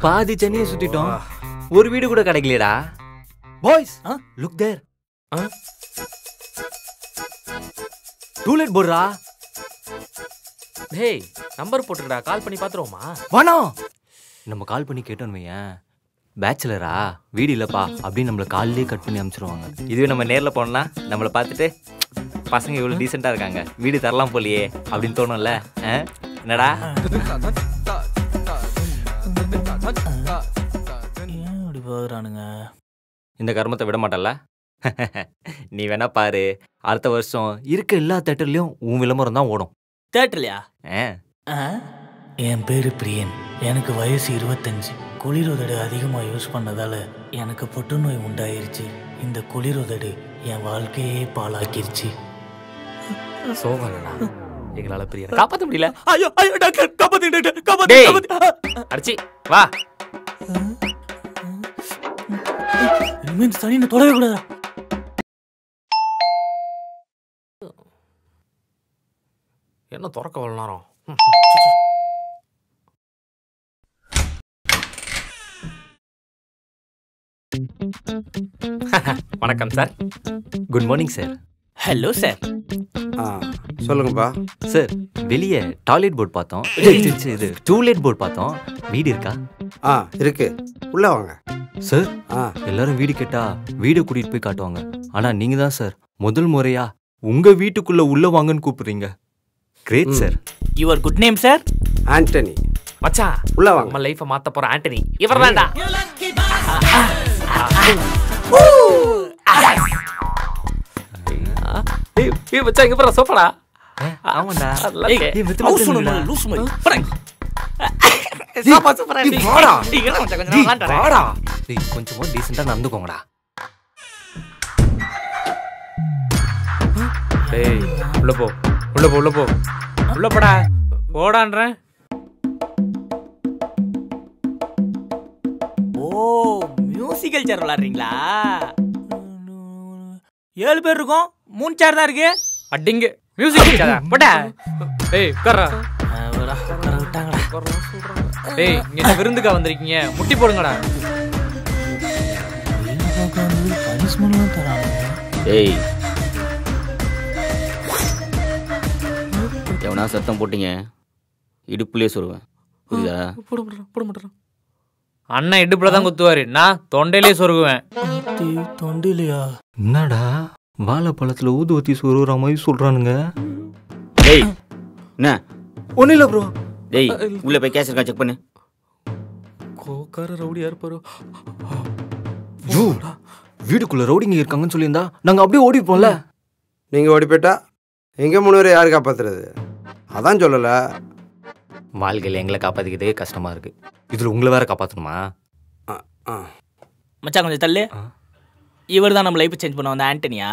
பாதி சென்னையை சுத்திட்டோம், ஒரு வீடு கூட கிடைக்கலடா. Boys look there. டூலெட் போடுறா. டேய் நம்பர் போட்டுடா, கால் பண்ணி பாத்துருவோமா? வேணாம், நம்ம கால் பண்ணி கேட்டோன்னு வையேன், பேச்சுலரா வீடு இல்லப்பா அப்படின்னு நம்மள காலிலே கட் பண்ணி அனுப்பிச்சிருவாங்க. இதுவே நம்ம நேர்ல போனோம்னா நம்மளை பார்த்துட்டு பசங்க இவ்வளவு டீசெண்டா இருக்காங்க, வீடு தரலாம் போலியே அப்படின்னு தோணும்ல. என்னடா இந்த கர்மத்தை விட மாட்டல. நீ வேணா பாரு, அடுத்த வருஷம் இருக்க எல்லா தேட்டர்லயும் உன் விளம்பரம் தான் ஓடும். தேட்டர்லையா? என் பேரு பிரியன், எனக்கு வயசு 25. குளிருதடு அதிகமாக யூஸ் பண்ணதால எனக்கு புற்றுநோய் உண்டாயிருச்சு. இந்த குளிருதடு என் வாழ்க்கையே பாழாக்கிருச்சு. சோகம்டா, எங்களால பிரிய காப்பாற்ற முடியல. ஐயோ ஐயோ டாக்டர், காப்பாத்துங்க டாக்டர், காப்பாத்துங்க. அடிச்சி வா. இனிமே இந்த சனியை தொடவே கூடாதா? என்ன திறக்க வள நேரம். வணக்கம் sir. Good morning sir. Hello sir. சொல்லுங்கப்பா சார். வெளியே டாய்லெட் போர்டு பார்த்தோம், இது டூலெட் போர்டு பார்த்தோம், வீடு இருக்கா? இருக்கு, உள்ள வாங்க சார். எல்லாரும் வீடு கேட்டா வீடை கூட்டிட்டு போய் காட்டுவாங்க, ஆனா நீங்க தான் சார் முதல் முறையா உங்க வீட்டுக்குள்ள உள்ள வாங்கன்னு கூப்பிடுறீங்க. Great sir. Your good name sir? Antony. மச்சான் உள்ள வாங்க. நம்ம லைஃபை மாத்த போற ஆண்டனி இவர்தான்டா. ஏய் மச்சான் இங்க பாரு, சோஃபாடா. ஆமாடா. ஏய் ஹவுஸ் சொன்னா லூஸ் மாதிரி. பரங்க. சோஃபா சூப்பரா நீ போடா. நீங்க கொஞ்சம் விளையாண்டறேன். போடா. டேய் கொஞ்சம் டீசென்ட்டா நடந்துக்கோங்கடா. டேய் உள்ள போ, உள்ள போ, உள்ள போ, உள்ள போடா. போடான்றேன். ஓ மியூசிக்கல் சேர் விளையாடுறீங்களா? 7 பேர் இருக்கோம், 3 சேர் தான் இருக்கு. அடிங்க மியூசிக் சேரா போடா. டேய் உட்கார்றா. விட்டாங்கடா. டேய் இங்க என்ன விருந்துக்கா வந்திருக்கீங்க? முட்டி போடுங்கடா. பனிஷ்மென்ட்லாம் தராங்க. ஏய் எவனா சத்தம் போட்டீங்க இடுப்புலயே சொல்லுவேன், புரியுதா? போட மாட்டேன். அண்ணன் இடுப்புல தான் குத்துவாரு, நான் தொண்டையிலே சொருகுவேன். தொண்டிலையா? என்னடா வாழைப்பழத்துல ஊதுவத்தி சொருகிற மாதிரி சொல்றானுங்க. டேய் என்ன? ஒன்னும் இல்ல ப்ரோ. டேய் உள்ள போய் கேஸ் இருக்கா செக் பண்ணு. கோக்கார ரவுடியா இருப்பாரு. யோ வீட்டுக்குள்ள ரவுடிங்க இருக்காங்கன்னு சொல்லியிருந்தா நாங்க அப்படியே ஓடிப்போம்ல. நீங்க ஓடி போயிட்டா எங்க 3 பேரை யாரு காப்பாத்துறது? அதான் சொல்லல. வாழ்க்கையில் எங்களை காப்பாத்திக்கிட்டே கஷ்டமா இருக்கு, இதுல உங்களை வேற காப்பாத்தணுமா? மச்சான் கொஞ்சம் தள்ளு. இவர் தான் நம்ம லைஃப் சேஞ்ச் பண்ண வந்த ஆண்டனியா?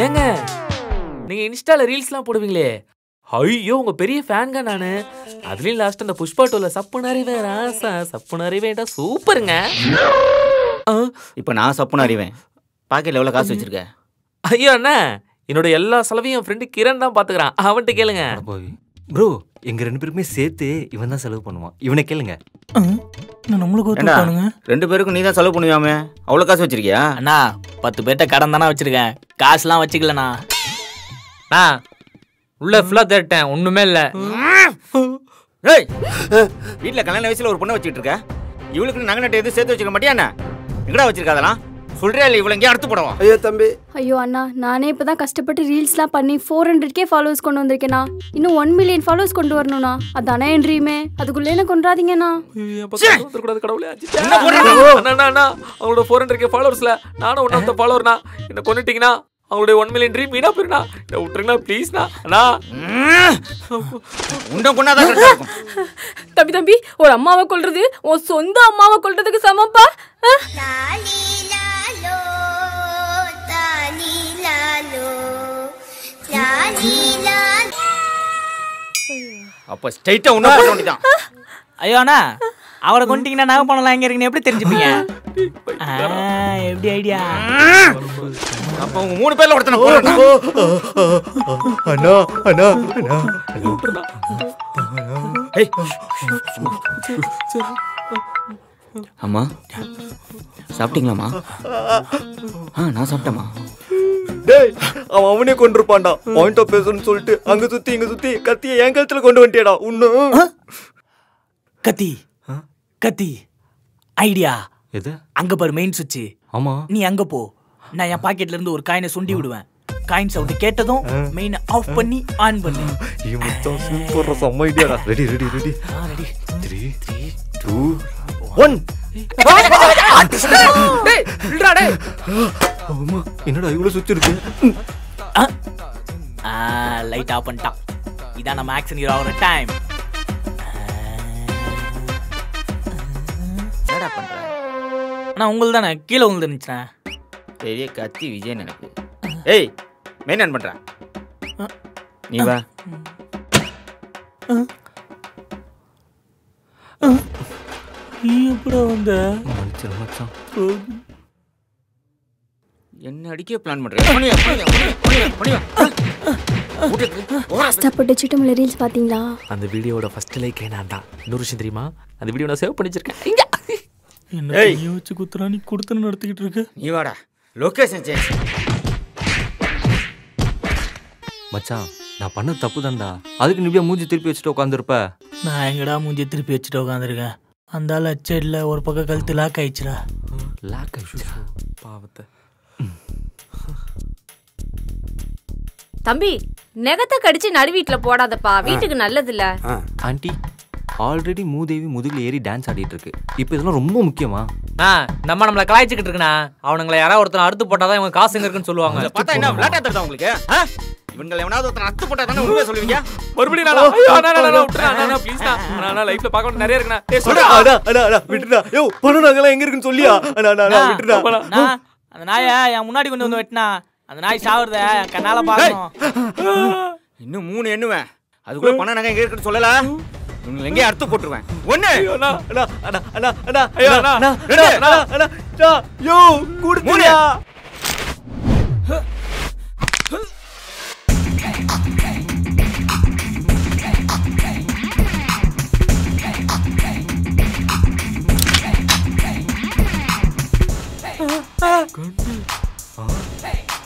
ஏங்க நீங்க இன்ஸ்டால ரீல்ஸ்லாம் போடுவீங்களே, ஐயோ உங்க பெரிய ஃபேன்ங்க நானு. அதுலயும் லாஸ்ட் அந்த புஷ்பா 2ல சப்புனறிவே ராசா சப்புனறிவேடா சூப்பருங்க. இப்போ நான் சப்புன்னு அறிவேன். பாக்கெட்ல எவ்வளவு காசு வச்சிருக்க? ஐயோ அண்ணா, என்னோட எல்லா செலவையும் என் ஃப்ரெண்டு கிரண் தான் பாத்துக்கிறான், அவன்கிட்ட கேளுங்க. ப்ரோ எங்க 2 பேருக்குமே சேர்த்து இவன் தான் செலவு பண்ணுவான், இவனை கேளுங்க. நம்மளுக்கு ஒத்துப்பானுங்க. 2 பேருக்கும் நீ தான் செலவு பண்ணுவியாமே, அவ்வளவு காசு வச்சிருக்கியா? அண்ணா 10 பேர்ட்ட கடன் தானே வச்சிருக்கேன், காசுலாம் வச்சுக்கலண்ணா. நான் உள்ள ஃபுல்லா தேட்டேன், ஒண்ணுமே இல்ல. ஏய் வீட்டுல கல்யாண வயசுல ஒரு பொண்ணை வச்சுட்டு இருக்க, இவளுக்கு நகை நட்டு எதுவும் சேர்த்து வச்சுக்க மாட்டியா? என்ன எங்கடா வச்சிருக்காதெல்லாம் சொல்றியா இல்லை? இவ்வளவு எங்கேயும் அடுத்து போடுவோம். ஐயோ தம்பி. ஐயோ அண்ணா, நானே இப்பதான் கஷ்டப்பட்டு ரீல்ஸ்லாம் பண்ணி 400K ஃபாலோவர்ஸ் கொண்டு வந்திருக்கேண்ணா. இன்னும் 1 மில்லியன் ஃபாலோவர்ஸ் கொண்டு வரணும்ண்ணா. அதானே என் ட்ரீமே. அதுக்குள்ளே என்ன கொண்டாதீங்கண்ணா. அவங்களோட 400K ஃபாலோவர்ஸ்ல நானும் ஒன் ஆஃப் த ஃபாலோவர்னா. என்ன கொண்டுட்டீங்கன்னா அவங்களுடைய 1 மில்லியன் ட்ரீம் வீணா போயிருண்ணா. என்ன விட்டுருங்கண்ணா ப்ளீஸ்ண்ணா. அண்ணா உண்ட கொண்டாதான் தம்பி தம்பி, ஒரு அம்மாவை கொல்றது உன் சொந்த அம்மாவை கொல்றதுக்கு சமப்பா. லாலி லாலோ தாலி லாலோ அப்ப ஸ்ட்ரைட்டா ஒண்ணு போட வேண்டியதான். ஐயோ அண்ணா, அவரை கொண்டீங்கன்னா நகை பண்ணலாம் எங்க இருக்குன்னு எப்படி தெரிஞ்சுப்பீங்க? எப்படி ஐடியா? அப்ப உங்க 3 பேர்ல ஒருத்தனை போடுறேன். அண்ணா அண்ணா அண்ணா ஏய் அம்மா சாப்பிட்டீங்களாம்மா? நான் சாப்பிட்டேம்மா. டேய் அவன் அவனே கொண்டிருப்பான்டா. பாயிண்ட் ஆஃப் பேசணும்னு சொல்லிட்டு அங்க சுத்தி இங்க சுத்தி கத்தியை என் கழுத்துல கொண்டு வந்துட்டியடா. இன்னும் கத்தி கத்தி ஐடியா. எது? அங்க பாரு மெயின் சுவிட்ச். ஆமா, நீ அங்க போ. நான் என் பாக்கெட்ல இருந்து ஒரு காயினை சுண்டி விடுவேன். காயின் சவுண்ட் கேட்டதும் மெயினை ஆஃப் பண்ணி ஆன் பண்ணு. இது மச்சான் சூப்பர் செம்ம ஐடியாடா. Ready ready ready. ரெடி 3 2 1. டேய் இல்லடா டேய். அம்மா என்னடா இவ்வளவு சுத்தி இருக்கு? லைட் ஆஃப் பண்ணிட்டான். இதான் நம்ம ஆக்ஷன் ஹீரோ ஆகிற டைம். என்னடா பண்ற? ஆனா உங்களுக்கு தானே கீழே விழுந்துருந்துச்சுண்ணே. பெரிய கத்தி விஜய் எனக்கு. ஏய் மெயின் பண்ற நீ வா. நீ எப்படா வந்த? மனுஷன் மச்சான் என்ன அடிக்க பிளான் பண்றேன். கஷ்டப்பட்டு சிட்டமில்ல ரீல்ஸ் பார்த்தீங்களா? அந்த வீடியோட ஃபர்ஸ்ட் லைக் நான் தான். இன்னொரு விஷயம் தெரியுமா? அந்த வீடியோ நான் சேவ் பண்ணி வச்சிருக்கேன். என்ன யோசிச்சு குத்துறா நீ கொடுத்து நடத்திக்கிட்டு இருக்க? நீ வாடா லொகேஷன் சேஞ்ச். மச்சான் நான் பண்ணது தப்பு தான்டா. அதுக்கு நீ மூஞ்சி திருப்பி வச்சுட்டு உட்காந்துருப்ப. நான் எங்கடா மூஞ்சி திருப்பி வச்சுட்டு உட்காந்துருக்கேன். அந்த ஆள் அச்சடியில் ஒரு பக்கம் கழுத்து லாக் ஆயிடுச்சுடா. லாக் ஆயிடுச்சா? பாவத்தை. தம்பி நெகத்தை கடிச்சு நடு வீட்டுல போடாதப்பா, வீட்டுக்கு நல்லது இல்ல. ஆண்டி ஆல்ரெடி மூதேவி முதுகுல ஏறி டான்ஸ் ஆடிட்டு இருக்கு. இப்போ இதெல்லாம் ரொம்ப முக்கியமா? நம்மள கலாய்ச்சிக்கிட்டு இருக்கனா? அவனுங்களை யாராவது ஒருத்தர் அடுத்து போட்டாதான் இவங்க காசு எங்க இருக்குன்னு சொல்லுவாங்க. பார்த்தா என்ன விளையாட்டா தெரியுதா உங்களுக்கு? இவங்க எவனாவது ஒருத்தர் அடுத்து போட்டா தானே உண்மையை சொல்லுவீங்க. மறுபடியும் நானா? ஐயோ அண்ணா விட்டுறா ப்ளீஸ் நான் லைஃப்ல பார்க்க நிறைய இருக்குண்ணா. டேய் சொல்றா. அண்ணா விட்டுடா. யோ பணம் எங்க இருக்குன்னு சொல்லியா? அண்ணா விட்டுடா. அந்த நாயை என் முன்னாடி கொண்டு வந்து வெட்டினா அந்த நாய் சாவுறத கண்ணால பாக்கணும். இன்னும் 3 எண்ணுவேன். அதுக்குள்ள பணம் நகை எங்க இருக்குன்னு சொல்லல. உங்களை எங்கேயே அறுத்து போட்டுருவேன். ஒண்ணு யோ குடுத்துறியா?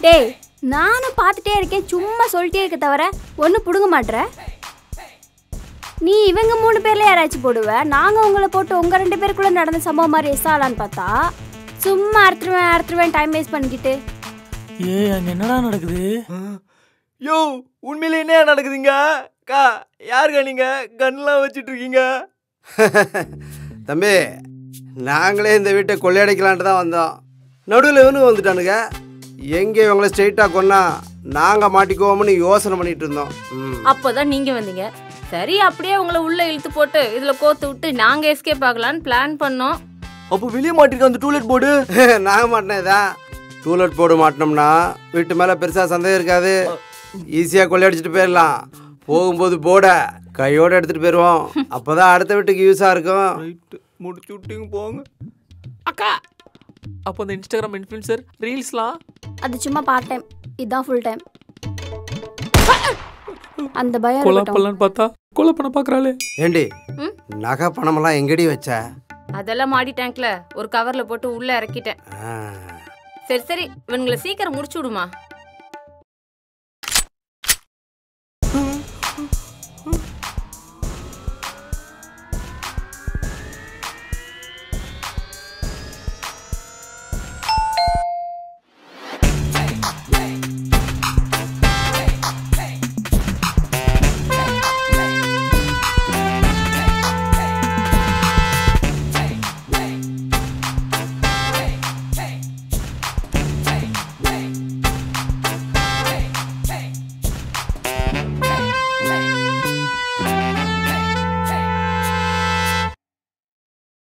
டேய் நானும் பார்த்துட்டே இருக்கேன், சும்மா சொல்லிட்டே இருக்க தவிர ஒன்றும் பிடுங்க மாட்ற. நீ இவங்க 3 பேர்ல யாராச்சும் போடுவ, நாங்கள் உங்களை போட்டு உங்கள் 2 பேருக்குள்ளே நடந்த சம்பவம் மாதிரி எஸ்ஸாலான்னு பார்த்தா சும்மா அறுத்துருவேன் டைம் வேஸ்ட் பண்ணிக்கிட்டு. அங்கே என்னடா நடக்குது? யோ உண்மையில என்ன நடக்குதுங்க? கா யாருக்கா நீங்க கன்லாம் வச்சுட்டு இருக்கீங்க? தம்பி நாங்களே இந்த வீட்டை கொள்ளையடைக்கலான்ட்டு தான் வந்தோம். நடுவில் இவனு வந்துட்டானுங்க. எங்கே இவங்களை ஸ்ட்ரெயிட்டாக கொன்னா நாங்கள் மாட்டிக்குவோம்னு யோசனை பண்ணிட்டு இருந்தோம். அப்போதான் நீங்க வந்தீங்க. சரி அப்படியே உங்களை உள்ள இழுத்து போட்டு இதுல கோத்து விட்டு நாங்க எஸ்கேப் ஆகலான்னு பிளான் பண்ணோம். அப்போ வெளியே மாட்டிருக்க அந்த டூலெட் போர்டு. நாங்கள் மாட்டினேதான். டூலெட் போர்டு மாட்டினோம்னா வீட்டு மேலே பெருசாக சந்தேகம் இருக்காது, ஈஸியாக கொள்ளையடிச்சிட்டு போயிடலாம். போகும்போது போர்டை கையோடு எடுத்துகிட்டு போயிடுவோம். அப்போ தான் அடுத்த வீட்டுக்கு யூஸாக இருக்கும். முடிச்சு விட்டீங்க போங்க. அக்கா அப்போ அந்த இன்ஸ்டாகிராம் இன்ஃப்ளூயன்சர் ரீல்ஸ்லாம் அது சும்மா பார்ட் டைம், இதுதான் ஃபுல் டைம். அந்த பயம் கொலை இருக்கட்டும். பண்ணலான்னு பார்த்தா கொலை பண்ண பார்க்குறாளே. ஏண்டி நகை பணமெல்லாம் எங்கடி வச்ச? அதெல்லாம் மாடி டேங்க்ல ஒரு கவர்ல போட்டு உள்ள இறக்கிட்டேன். சரி இவங்களை சீக்கிரம் முடிச்சு விடுமா.